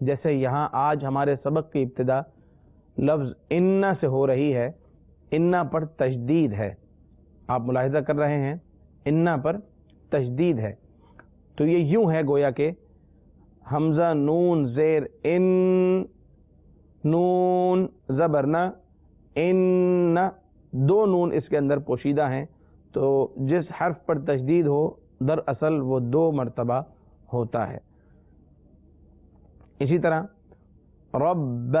جیسے یہاں آج ہمارے سبق کی ابتدا لفظ انا سے ہو رہی ہے، انا پر تشدید ہے، آپ ملاحظہ کر رہے ہیں انا پر تشدید ہے، تو یہ یوں ہے گویا کہ حمزہ نون زیر ان، نون زبرنا ان، دو نون اس کے اندر پوشیدہ ہیں، تو جس حرف پر تشدید ہو دراصل وہ 2 مرتبہ ہوتا ہے۔ اسی طرح رب،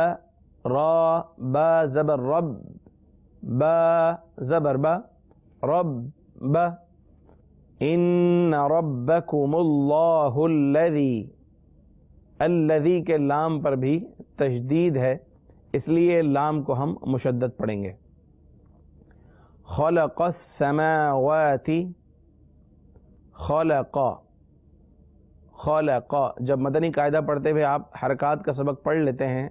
را با زبر رب، با زبر با، رب، ان ربکم اللہ الذی، الذی کے لام پر بھی تشدید ہے، اس لیے لام کو ہم مشدد پڑھیں گے۔ خلق السماوات، خلق، خلق، جب مدنی قاعدہ پڑھتے ہوئے آپ حرکات کا سبق پڑھ لیتے ہیں،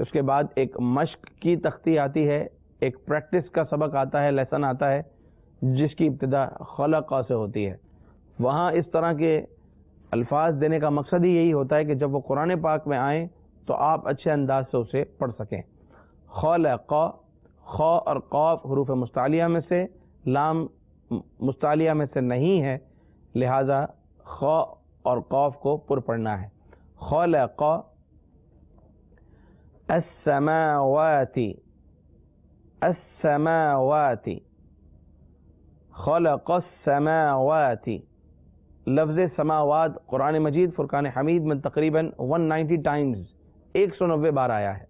اس کے بعد ایک مشق کی تختی آتی ہے، ایک پریکٹس کا سبق آتا ہے، لیسن آتا ہے، جس کی ابتدا خلق سے ہوتی ہے۔ وہاں اس طرح کے الفاظ دینے کا مقصد ہی یہی ہوتا ہے کہ جب وہ قرآن پاک میں آئیں تو آپ اچھے انداز سے اسے پڑھ سکیں۔ خلق، خا اور قاف حروف مستعلیہ میں سے، لام مستعلیہ میں سے نہیں ہے، لہذا خا اور قاف کو پر پڑھنا ہے۔ خلق السماوات، السماوات، خلق السماوات۔ لفظ سماوات قرآن مجید فرقان حمید میں تقریباً 190 ٹائمز، 190 بار آیا ہے۔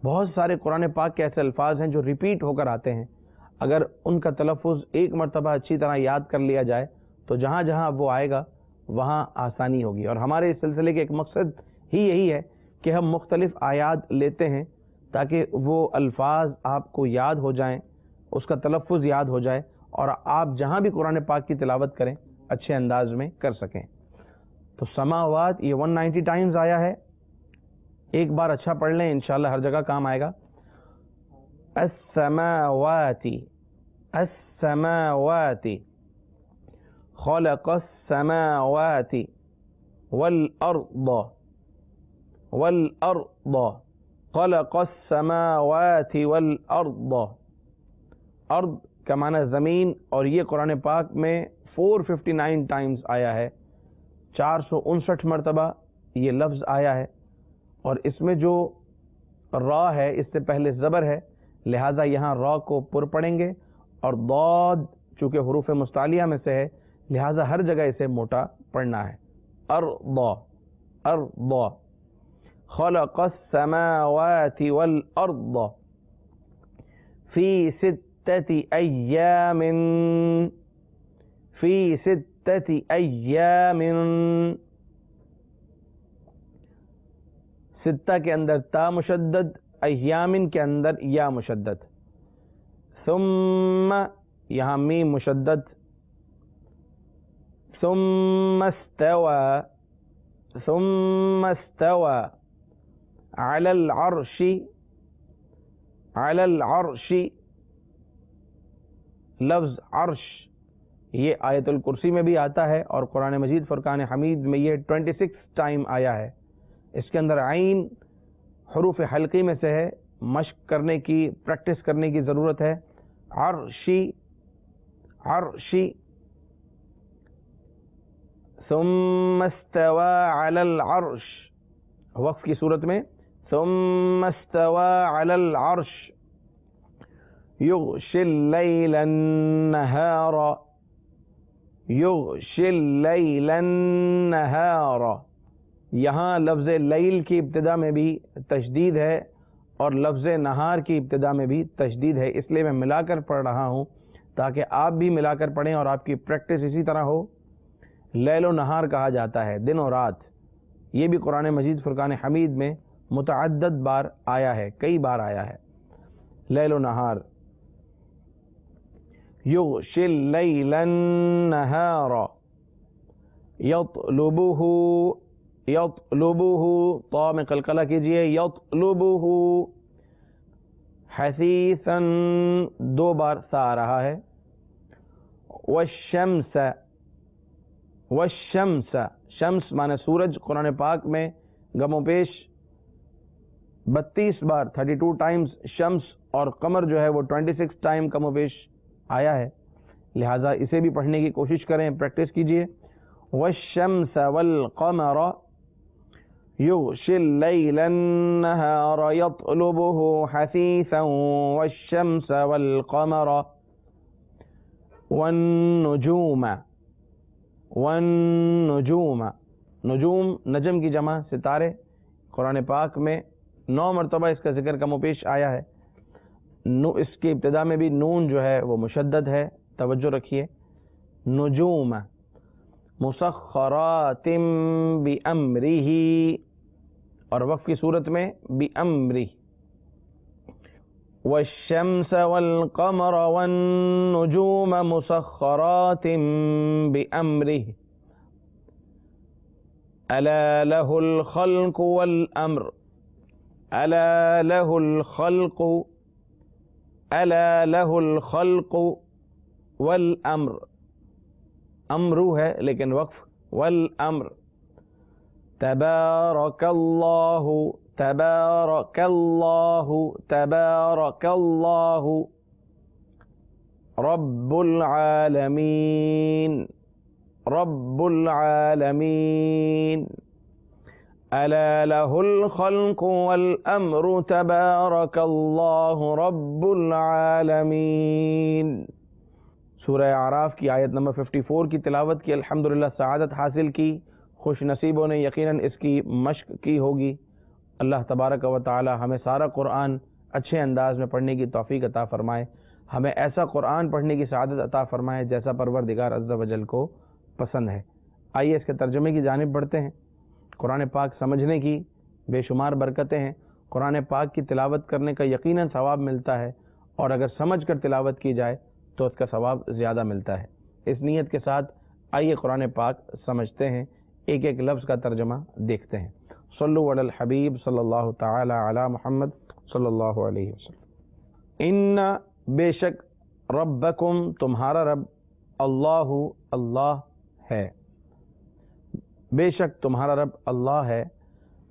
بہت سارے قرآن پاک کے ایسے الفاظ ہیں جو ریپیٹ ہو کر آتے ہیں، اگر ان کا تلفظ ایک مرتبہ اچھی طرح یاد کر لیا جائے تو جہاں جہاں وہ آئے گا وہاں آسانی ہوگی۔ اور ہمارے اس سلسلے کے ایک مقصد ہی یہی ہے کہ ہم مختلف آیات لیتے ہیں تاکہ وہ الفاظ آپ کو یاد ہو جائیں، اس کا تلفظ یاد ہو جائے، اور آپ جہاں بھی قرآن پاک کی تلاوت کریں اچھے انداز میں کر سکیں۔ تو سماوات یہ 190 ٹائمز آیا ہے، ایک بار اچھا پڑھ لیں انشاءاللہ ہر جگہ کام آئے گا۔ السماوات، السماوات، خلق السماوات والارض، والارض، خلق السماوات والارض۔ ارض کا معنی زمین، اور یہ قرآن پاک میں 459 ٹائمز آیا ہے، 459 مرتبہ یہ لفظ آیا ہے، اور اس میں جو را ہے اس سے پہلے زبر ہے، لہذا یہاں را کو پر پڑھیں گے، اور ضاد چونکہ حروف مستعلیہ میں سے ہے لہذا ہر جگہ اسے موٹا پڑھنا ہے۔ ارض، ارض، خلق السماوات والارض فی 6 ایام، فی 6 ایام، 6 کے اندر تا مشدد، ایامن کے اندر یا مشدد، ثم یہاں میم مشدد، ثم استوى، ثم استوى على العرش، على العرش۔ لفظ عرش یہ آیت الکرسی میں بھی آتا ہے، اور قرآن مجید فرقان حمید میں یہ 26 ٹائم آیا ہے۔ اس کے اندر عین حروف حلقی میں سے ہے، مشق کرنے کی، پریکٹس کرنے کی ضرورت ہے۔ عرشی، عرشی، ثم استوى على العرش، وقف کی صورت میں ثم استوى على العرش، یغشی اللیل النہار، یغشی اللیل النہار۔ یہاں لفظ لیل کی ابتدا میں بھی تشدید ہے اور لفظ نہار کی ابتدا میں بھی تشدید ہے، اس لیے میں ملا کر پڑھ رہا ہوں تاکہ آپ بھی ملا کر پڑھیں اور آپ کی پریکٹس اسی طرح ہو۔ لیل و نہار کہا جاتا ہے، دن و رات، یہ بھی قرآن مجید فرقان حمید میں متعدد بار آیا ہے، کئی بار آیا ہے۔ لیل و نہار، یغشی اللیل النہار، یطلبہ، یطلبہ، طا میں قلقلہ کیجئے، یطلبہ، حثیثاً 2 بار سا آ رہا ہے۔ والشمس، والشمس، شمس معنی سورج قرآن پاک میں گم و پیش 32 بار 32 ٹائمز شمس اور قمر جو ہے وہ 26 ٹائم کم و بیش آیا ہے، لہٰذا اسے بھی پڑھنے کی کوشش کریں، پریکٹس کیجئے. والشمس والقمر یغشی اللیل النہار یطلبہ حثیثا والشمس والقمر والنجوم. نجوم نجم کی جمع ستارے. قرآن پاک میں 9 مرتبہ اس کا ذکر کم و پیش آیا ہے. اس کی ابتدا میں بھی نون جو ہے وہ مشدد ہے، توجہ رکھیے. نجوم مسخرات بامرہ، اور وقف کی صورت میں بامرہ. والشمس والقمر والنجوم مسخرات بامرہ الا له الخلق والامر. الا له الخلق، الا له الخلق والامر. امرو ہے لیکن وقف والامر. تبارک اللہ، تبارک اللہ، تبارک اللہ رب العالمین، رب العالمین. الا له الخلق والامر تبارک اللہ رب العالمین. سورہ اعراف کی آیت نمبر 54 کی تلاوت کی، الحمدللہ سعادت حاصل کی. خوش نصیبوں نے یقیناً اس کی مشق کی ہوگی. اللہ تبارک و تعالی ہمیں سارا قرآن اچھے انداز میں پڑھنے کی توفیق عطا فرمائے، ہمیں ایسا قرآن پڑھنے کی سعادت عطا فرمائے جیسا پروردگار عز و جل کو پسند ہے. آئیے اس کے ترجمے کی جانب بڑھتے ہیں. قرآن پاک سمجھنے کی بے شمار برکتیں ہیں. قرآن پاک کی تلاوت کرنے کا یقیناً ثواب ملتا ہے، اور اگر سمجھ کر تلاوت کی جائے تو اس کا ثواب زیادہ ملتا ہے. اس نیت کے ساتھ آئیے قرآن پاک سمجھتے ہیں، ایک ایک لفظ کا ترجمہ دیکھتے ہیں. صلو علی الحبیب صلی اللہ تعالی علی محمد صلی اللہ علیہ وسلم. ان بے شک ربکم تمہارا رب، اللہ اللہ ہے. بے شک تمہارا رب اللہ ہے.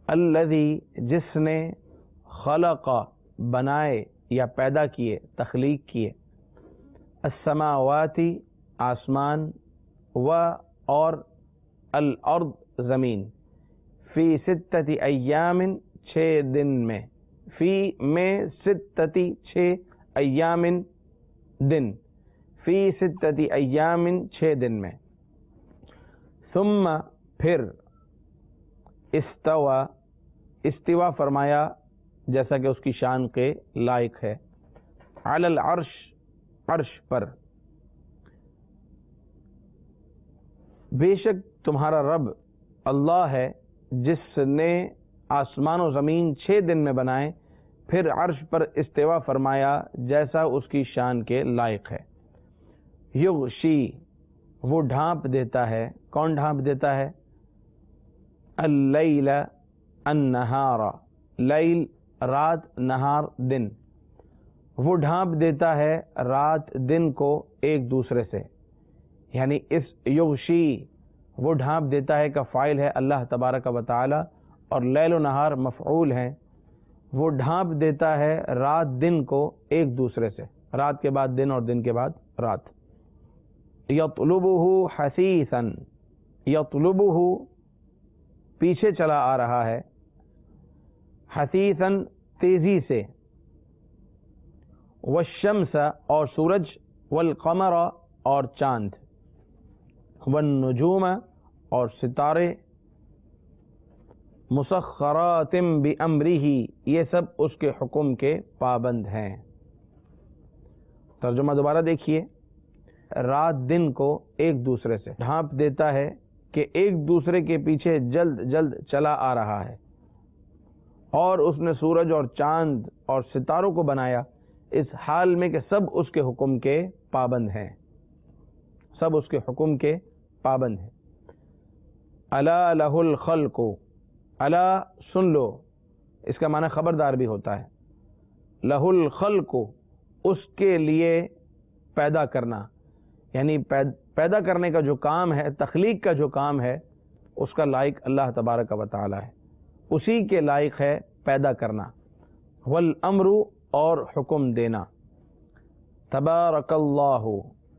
الذی جس نے خلق بنائے یا پیدا کیے، تخلیق کیے، السماواتی آسمان، و اور الارض زمین، فی ستتی ایام 6 دن میں، فی میں ستتی 6 ایام دن، فی ستتی ایام 6 دن میں. ثم پھر استوا فرمایا جیسا کہ اس کی شان کے لائق ہے، علی العرش عرش پر. بے شک تمہارا رب اللہ ہے جس نے آسمان و زمین 6 دن میں بنائے، پھر عرش پر استوا فرمایا جیسا اس کی شان کے لائق ہے. یغشی وہ ڈھانپ دیتا ہے. کون ڈھانپ دیتا ہے؟ اللیل النہار، لیل رات، نہار دن. وہ ڈھانپ دیتا ہے رات دن کو ایک دوسرے سے، یعنی اس یغشی وہ ڈھانپ دیتا ہے کا فاعل ہے اللہ تبارک و تعالی، اور لیل و نہار مفعول ہیں. وہ ڈھانپ دیتا ہے رات دن کو ایک دوسرے سے، رات کے بعد دن اور دن کے بعد رات. یطلبہ حثیثا، یطلبہ پیچھے چلا آ رہا ہے، حثیثا تیزی سے. والشمس اور سورج، والقمر اور چاند، والنجوم اور ستارے، مسخرات بامرہ یہ سب اس کے حکم کے پابند ہیں. ترجمہ دوبارہ دیکھیے. رات دن کو ایک دوسرے سے ڈھانپ دیتا ہے کہ ایک دوسرے کے پیچھے جلد جلد چلا آ رہا ہے، اور اس نے سورج اور چاند اور ستاروں کو بنایا اس حال میں کہ سب اس کے حکم کے پابند ہیں، سب اس کے حکم کے پابند ہیں. الا لہ الخلق، الا سن لو، اس کا معنی خبردار بھی ہوتا ہے. لہ الخلق اس کے لیے پیدا کرنا، یعنی پیدا کرنے کا جو کام ہے، تخلیق کا جو کام ہے، اس کا لائق اللہ تبارک و تعالی ہے. اسی کے لائق ہے پیدا کرنا، والامر اور حکم دینا، تبارک اللہ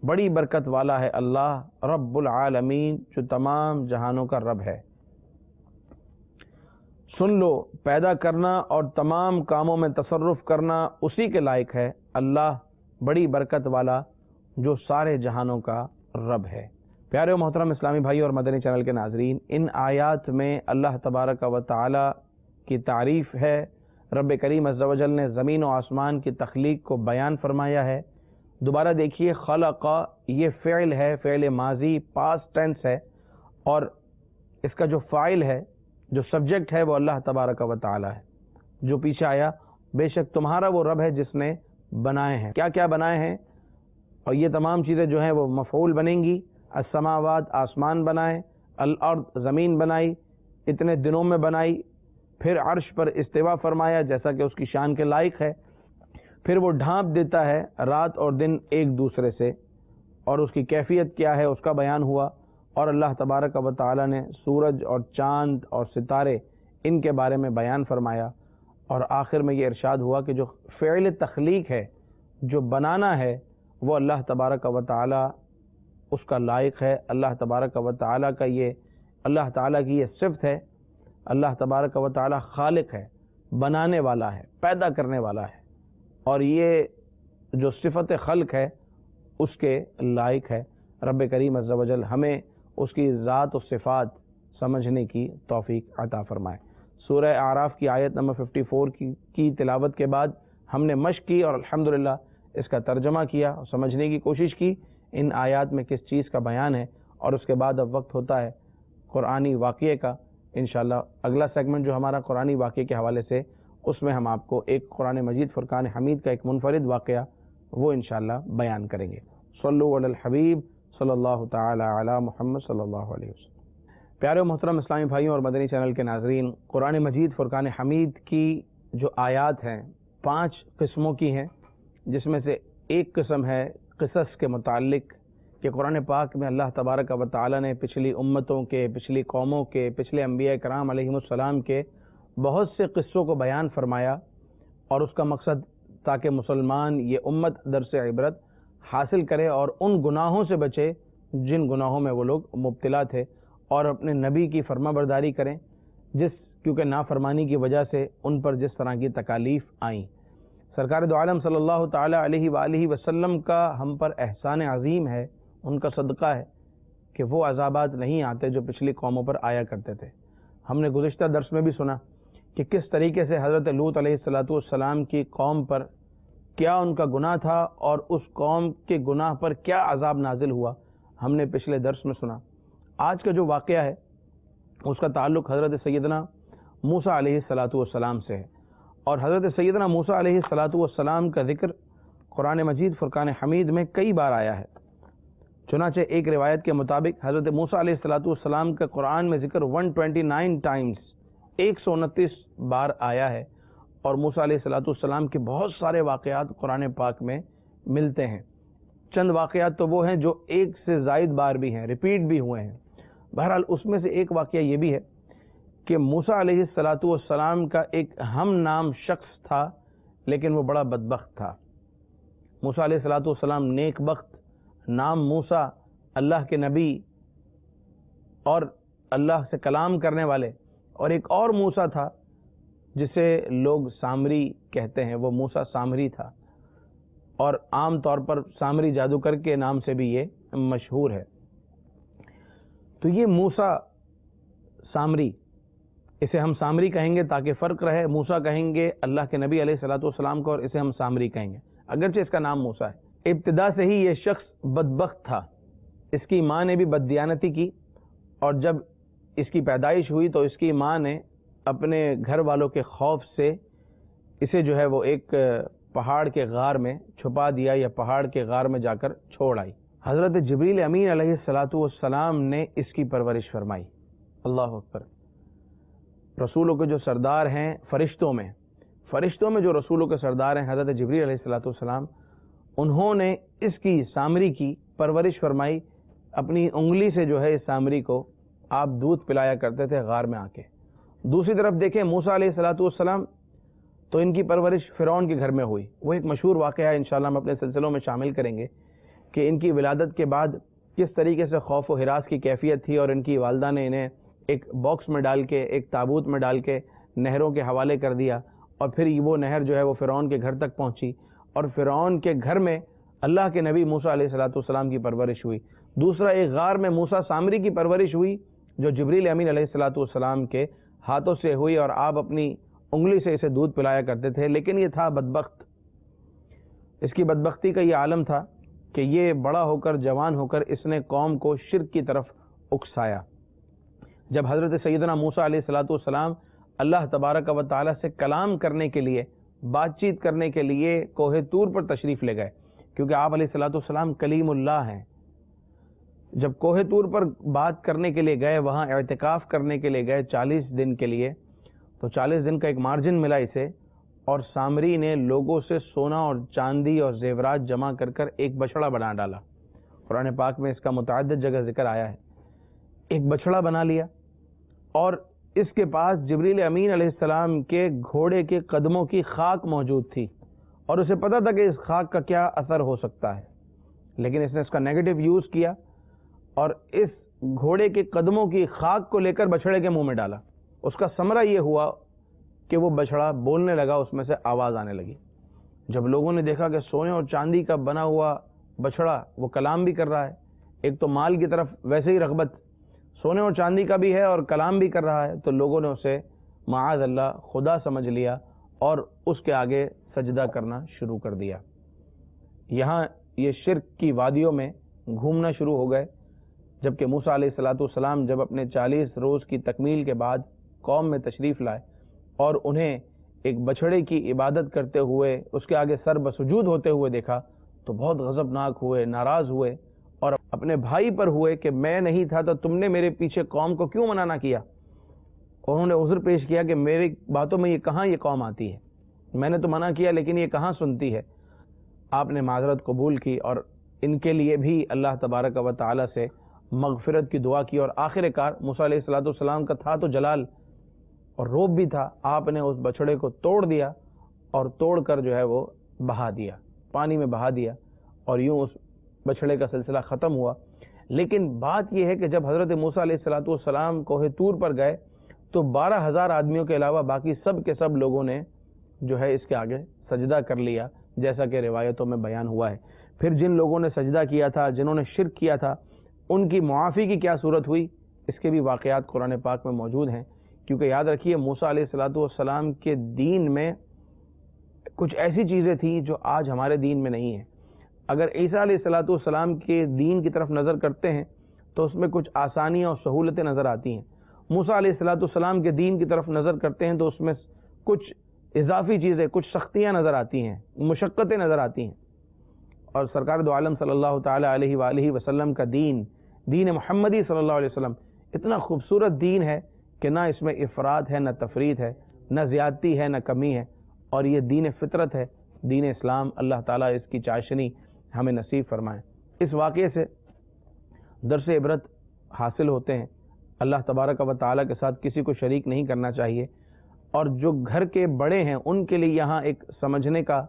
بڑی برکت والا ہے اللہ، رب العالمین جو تمام جہانوں کا رب ہے۔ سن لو، پیدا کرنا اور تمام کاموں میں تصرف کرنا اسی کے لائق ہے اللہ، بڑی برکت والا جو سارے جہانوں کا رب ہے۔ پیارے و محترم اسلامی بھائی اور مدنی چینل کے ناظرین، ان آیات میں اللہ تبارک و تعالی کی تعریف ہے۔ رب کریم عز و جل نے زمین و آسمان کی تخلیق کو بیان فرمایا ہے۔ دوبارہ دیکھیے، خلق یہ فعل ہے، فعل ماضی پاسٹ ٹینس ہے، اور اس کا جو فاعل ہے، جو سبجیکٹ ہے، وہ اللہ تبارک و تعالی ہے۔ جو پیچھے آیا، بے شک تمہارا وہ رب ہے جس نے بنائے ہیں۔ کیا کیا بنائے ہیں؟ اور یہ تمام چیزیں جو ہیں وہ مفعول بنیں گی۔ السماوات آسمان بنائے، الارض زمین بنائی، اتنے دنوں میں بنائی، پھر عرش پر استوا فرمایا جیسا کہ اس کی شان کے لائق ہے، پھر وہ ڈھانپ دیتا ہے رات اور دن ایک دوسرے سے، اور اس کی کیفیت کیا ہے اس کا بیان ہوا، اور اللہ تبارک و تعالی نے سورج اور چاند اور ستارے ان کے بارے میں بیان فرمایا، اور آخر میں یہ ارشاد ہوا کہ جو فعل تخلیق ہے، جو بنانا ہے، وہ اللہ تبارک و تعالی اس کا لائق ہے۔ اللہ تبارک و تعالی کا یہ اللہ تعالی کی یہ صفت ہے۔ اللہ تبارک و تعالی خالق ہے، بنانے والا ہے، پیدا کرنے والا ہے، اور یہ جو صفت خلق ہے اس کے لائق ہے۔ رب کریم عز و جل ہمیں اس کی ذات و صفات سمجھنے کی توفیق عطا فرمائے۔ سورہ اعراف کی آیت نمبر 54 کی تلاوت کے بعد ہم نے مشق کی اور الحمدللہ اس کا ترجمہ کیا اور سمجھنے کی کوشش کی ان آیات میں کس چیز کا بیان ہے، اور اس کے بعد اب وقت ہوتا ہے قرآنی واقعے کا۔ انشاءاللہ اگلا سیگمنٹ جو ہمارا قرآنی واقعے کے حوالے سے، اس میں ہم آپ کو ایک قرآن مجید فرقان حمید کا ایک منفرد واقعہ وہ انشاءاللہ بیان کریں گے۔ صلو علی الحبیب صلی اللہ تعالی علی محمد صلی اللہ علیہ وسلم۔ پیارے و محترم اسلامی بھائیوں اور مدنی چینل کے ناظرین، قرآن مجید فرقان حمید کی جو آیات ہیں 5 قسموں کی ہیں، جس میں سے ایک قسم ہے قصص کے متعلق، کہ قرآن پاک میں اللہ تبارک و تعالی نے پچھلی امتوں کے، پچھلی قوموں کے، پچھلے انبیاء کرام علیہم السلام کے بہت سے قصوں کو بیان فرمایا، اور اس کا مقصد تاکہ مسلمان یہ امت درس عبرت حاصل کرے اور ان گناہوں سے بچے جن گناہوں میں وہ لوگ مبتلا تھے، اور اپنے نبی کی فرما برداری کریں کیونکہ نافرمانی کی وجہ سے ان پر جس طرح کی تکالیف آئیں۔ سرکار دو عالم صلی اللہ تعالی علیہ وآلہ وسلم کا ہم پر احسان عظیم ہے، ان کا صدقہ ہے کہ وہ عذابات نہیں آتے جو پچھلی قوموں پر آیا کرتے تھے۔ ہم نے گزشتہ درس میں بھی سنا کہ کس طریقے سے حضرت لوط علیہ السلام کی قوم پر کیا ان کا گناہ تھا، اور اس قوم کے گناہ پر کیا عذاب نازل ہوا، ہم نے پچھلے درس میں سنا۔ آج کا جو واقعہ ہے اس کا تعلق حضرت سیدنا موسیٰ علیہ السلام سے ہے، اور حضرت سیدنا موسیٰ علیہ السلام کا ذکر قرآن مجید فرقان حمید میں کئی بار آیا ہے۔ چنانچہ ایک روایت کے مطابق حضرت موسیٰ علیہ السلام کا قرآن میں ذکر 129 ٹائمز 129 بار آیا ہے، اور موسیٰ علیہ السلام کے بہت سارے واقعات قرآن پاک میں ملتے ہیں۔ چند واقعات تو وہ ہیں جو ایک سے زائد بار بھی ہیں، ریپیٹ بھی ہوئے ہیں۔ بہرحال اس میں سے ایک واقعہ یہ بھی ہے کہ موسیٰ علیہ السلام کا ایک ہم نام شخص تھا، لیکن وہ بڑا بدبخت تھا۔ موسیٰ علیہ السلام نیک بخت، نام موسیٰ، اللہ کے نبی اور اللہ سے کلام کرنے والے، اور ایک اور موسیٰ تھا جسے لوگ سامری کہتے ہیں، وہ موسیٰ سامری تھا، اور عام طور پر سامری جادوگر کے نام سے بھی یہ مشہور ہے۔ تو یہ موسیٰ سامری، اسے ہم سامری کہیں گے تاکہ فرق رہے، موسیٰ کہیں گے اللہ کے نبی علیہ السلام کو، اور اسے ہم سامری کہیں گے اگرچہ اس کا نام موسیٰ ہے۔ ابتدا سے ہی یہ شخص بدبخت تھا، اس کی ماں نے بھی بددیانتی کی، اور جب اس کی پیدائش ہوئی تو اس کی ماں نے اپنے گھر والوں کے خوف سے اسے جو ہے وہ ایک پہاڑ کے غار میں چھپا دیا، یا پہاڑ کے غار میں جا کر چھوڑ آئی۔ حضرت جبریل امین علیہ السلام نے اس کی پرورش فرمائی۔ اللہ اکبر۔ رسولوں کے جو سردار ہیں فرشتوں میں جو رسولوں کے سردار ہیں حضرت جبریل علیہ السلام، انہوں نے اس کی سامری کی پرورش فرمائی۔ اپنی انگلی سے جو ہے اس سامری کو آپ دودھ پلایا کرتے تھے غار میں آ کے، دوسری طرف دیکھیں موسیٰ علیہ السلام تو ان کی پرورش فرعون کے گھر میں ہوئی. وہ ایک مشہور واقعہ ہے، انشاءاللہ ہم اپنے سلسلوں میں شامل کریں گے کہ ان کی ولادت کے بعد کس طریقے سے خوف و ہراس کی کیفیت تھی، اور ان کی والدہ نے انہیں ایک باکس میں ڈال کے، ایک تابوت میں ڈال کے نہروں کے حوالے کر دیا، اور پھر وہ نہر جو ہے وہ فرعون کے گھر تک پہنچی، اور فرعون کے گھر میں اللہ کے نبی موسیٰ علیہ السلام کی پرورش ہوئی. دوسرا ایک غار میں موسیٰ سامری کی پرورش ہوئی جو جبریل امین علیہ السلام کے ہاتھوں سے ہوئی، اور آپ اپنی انگلی سے اسے دودھ پلایا کرتے تھے. لیکن یہ تھا بدبخت، اس کی بدبختی کا یہ عالم تھا کہ یہ بڑا ہو کر، جوان ہو کر اس نے قوم کو شرک کی طرف اکسایا. جب حضرت سیدنا موسیٰ علیہ السلام اللہ تبارک و تعالی سے کلام کرنے کے لیے، بات چیت کرنے کے لیے کوہ طور پر تشریف لے گئے، کیونکہ آپ علیہ السلام کلیم اللہ ہیں. جب کوہ طور پر بات کرنے کے لیے گئے، وہاں اعتکاف کرنے کے لیے گئے 40 دن کے لیے، تو 40 دن کا ایک مارجن ملا اسے، اور سامری نے لوگوں سے سونا اور چاندی اور زیورات جمع کر کر ایک بچڑا بنا ڈالا. قرآن پاک میں اس کا متعدد جگہ ذکر آیا ہے. ایک بچڑا بنا لیا، اور اس کے پاس جبریل امین علیہ السلام کے گھوڑے کے قدموں کی خاک موجود تھی، اور اسے پتا تھا کہ اس خاک کا کیا اثر ہو سکتا ہے، لیکن اس نے اس کا نیگیٹو یوز کیا اور اس گھوڑے کے قدموں کی خاک کو لے کر بچڑے کے منہ میں ڈالا. اس کا ثمرہ یہ ہوا کہ وہ بچڑا بولنے لگا، اس میں سے آواز آنے لگی. جب لوگوں نے دیکھا کہ سونے اور چاندی کا بنا ہوا بچڑا وہ کلام بھی کر رہا ہے، ایک تو مال کی طرف ویسے ہی رغبت سونے اور چاندی کا بھی ہے اور کلام بھی کر رہا ہے، تو لوگوں نے اسے معاذ اللہ خدا سمجھ لیا اور اس کے آگے سجدہ کرنا شروع کر دیا. یہاں یہ شرک کی وادیوں میں گھومنا شروع ہو گئے. جبکہ موسیٰ علیہ السلام جب اپنے 40 روز کی تکمیل کے بعد قوم میں تشریف لائے اور انہیں ایک بچڑے کی عبادت کرتے ہوئے اس کے آگے سر بسجود ہوتے ہوئے دیکھا تو بہت غضبناک ہوئے، ناراض ہوئے، اور اپنے بھائی پر ہوئے کہ میں نہیں تھا تو تم نے میرے پیچھے قوم کو کیوں منع نہ کیا. اور انہوں نے عذر پیش کیا کہ میری باتوں میں یہ کہاں یہ قوم آتی ہے، میں نے تو منع کیا لیکن یہ کہاں سنتی ہے. آپ نے معذرت قبول کی اور ان کے لیے بھی اللہ تبارک و تعالی سے مغفرت کی دعا کی، اور آخر کار موسیٰ علیہ السلام کا تھا تو جلال اور روب بھی تھا، آپ نے اس بچڑے کو توڑ دیا اور توڑ کر جو ہے وہ بہا دیا، پانی میں بہا دیا، اور یوں اس بچڑے کا سلسلہ ختم ہوا. لیکن بات یہ ہے کہ جب حضرت موسیٰ علیہ السلام کوہ طور پر گئے تو 12,000 آدمیوں کے علاوہ باقی سب کے سب لوگوں نے جو ہے اس کے آگے سجدہ کر لیا، جیسا کہ روایتوں میں بیان ہوا ہے. پھر جن لوگوں نے سجدہ کیا تھا، جنہوں نے شرک کیا تھا، ان کی معافی کی کیا صورت ہوئی، اس کے بھی واقعات قرآن پاک میں موجود ہیں. کیونکہ یاد رکھیے موسیٰ علیہ السلام کے دین میں کچھ ایسی چیزیں تھیں جو آج ہمارے دین میں نہیں ہیں. اگر عیسیٰ علیہ السلام کے دین کی طرف نظر کرتے ہیں تو اس میں کچھ آسانیاں اور سہولتیں نظر آتی ہیں. موسیٰ علیہ السلام کے دین کی طرف نظر کرتے ہیں تو اس میں کچھ اضافی چیزیں، کچھ سختیاں نظر آتی ہیں، مشقتیں نظر آتی ہیں. اور سرکار دو عالم صلی اللہ تعالی علیہ وآلہ وسلم کا دین محمدی صلی اللہ علیہ وسلم اتنا خوبصورت دین ہے کہ نہ اس میں افراط ہے، نہ تفرید ہے، نہ زیادتی ہے، نہ کمی ہے، اور یہ دین فطرت ہے، دین اسلام. اللہ تعالیٰ اس کی چاشنی ہمیں نصیب فرمائے. اس واقعے سے درس عبرت حاصل ہوتے ہیں. اللہ تبارک و تعالیٰ کے ساتھ کسی کو شریک نہیں کرنا چاہیے، اور جو گھر کے بڑے ہیں ان کے لیے یہاں ایک سمجھنے کا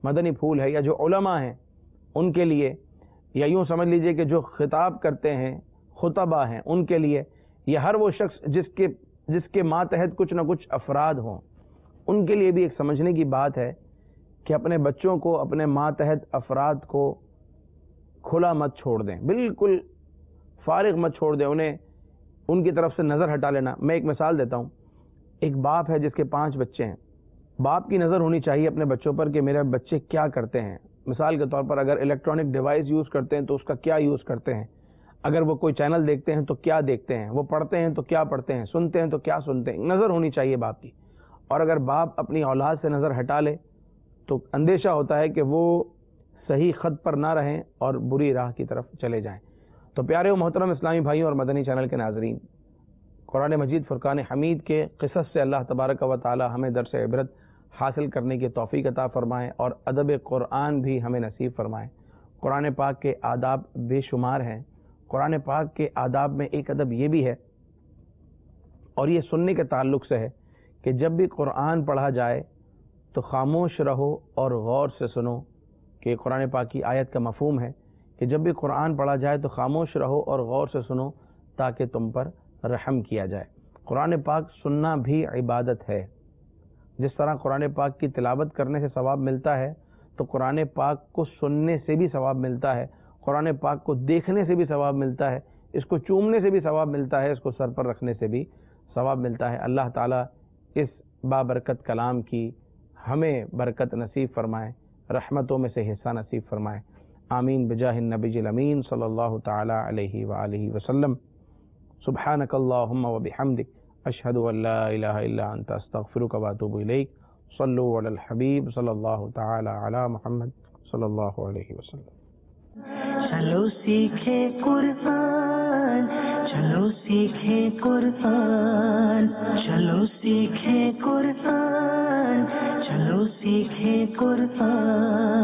مدنی پھول ہے، یا جو علماء ہیں ان کے لیے، یا یوں سمجھ لیجئے کہ جو خطاب کرتے ہیں، خطبہ ہیں، ان کے لیے، یا ہر وہ شخص جس کے ماتحت کچھ نہ کچھ افراد ہوں، ان کے لیے بھی ایک سمجھنے کی بات ہے کہ اپنے بچوں کو، اپنے ماتحت افراد کو کھلا مت چھوڑ دیں، بالکل فارغ مت چھوڑ دیں انہیں، ان کی طرف سے نظر ہٹا لینا. میں ایک مثال دیتا ہوں. ایک باپ ہے جس کے 5 بچے ہیں. باپ کی نظر ہونی چاہیے اپنے بچوں پر کہ میرے بچے کیا کرتے ہیں. مثال کے طور پر اگر الیکٹرانک ڈیوائس یوز کرتے ہیں تو اس کا کیا یوز کرتے ہیں، اگر وہ کوئی چینل دیکھتے ہیں تو کیا دیکھتے ہیں، وہ پڑھتے ہیں تو کیا پڑھتے ہیں، سنتے ہیں تو کیا سنتے ہیں. نظر ہونی چاہیے باپ کی. اور اگر باپ اپنی اولاد سے نظر ہٹا لے تو اندیشہ ہوتا ہے کہ وہ صحیح خط پر نہ رہیں اور بری راہ کی طرف چلے جائیں. تو پیارے و محترم اسلامی بھائیوں اور مدنی چینل کے ناظرین، قرآن مجید فرقان حمید کے قصص سے اللہ تبارک و تعالی ہمیں درس عبرت حاصل کرنے کی توفیق عطا فرمائیں اور ادب قرآن بھی ہمیں نصیب فرمائیں. قرآن پاک کے آداب بے شمار ہیں. قرآن پاک کے آداب میں ایک ادب یہ بھی ہے اور یہ سننے کے تعلق سے ہے کہ جب بھی قرآن پڑھا جائے تو خاموش رہو اور غور سے سنو، کہ قرآن پاک کی آیت کا مفہوم ہے کہ جب بھی قرآن پڑھا جائے تو خاموش رہو اور غور سے سنو تاکہ تم پر رحم کیا جائے۔ قرآن پاک سننا بھی عبادت ہے۔ جس طرح قرآن پاک کی تلاوت کرنے سے ثواب ملتا ہے تو قرآن پاک کو سننے سے بھی ثواب ملتا ہے، قرآن پاک کو دیکھنے سے بھی ثواب ملتا ہے، اس کو چومنے سے بھی ثواب ملتا ہے، اس کو سر پر رکھنے سے بھی ثواب ملتا ہے۔ اللہ تعالیٰ اس بابرکت کلام کی ہمیں برکت نصیب فرمائے، رحمتوں میں سے حصہ نصیب فرمائے، آمین بجاہ النبی الامین صلی اللہ تعالی علیہ وآلہ وسلم۔ سبحانک اللہم وبحمدک، اشہد ان لا الہ الا انت، استغفرک واتوب الیک۔ صلو علی الحبیب صلی اللہ تعالی علی محمد صلی اللہ علیہ وسلم۔ چلو سیکھے قرآن، چلو سیکھے قرآن، چلو سیکھے قرآن، چلو سیکھے قرآن۔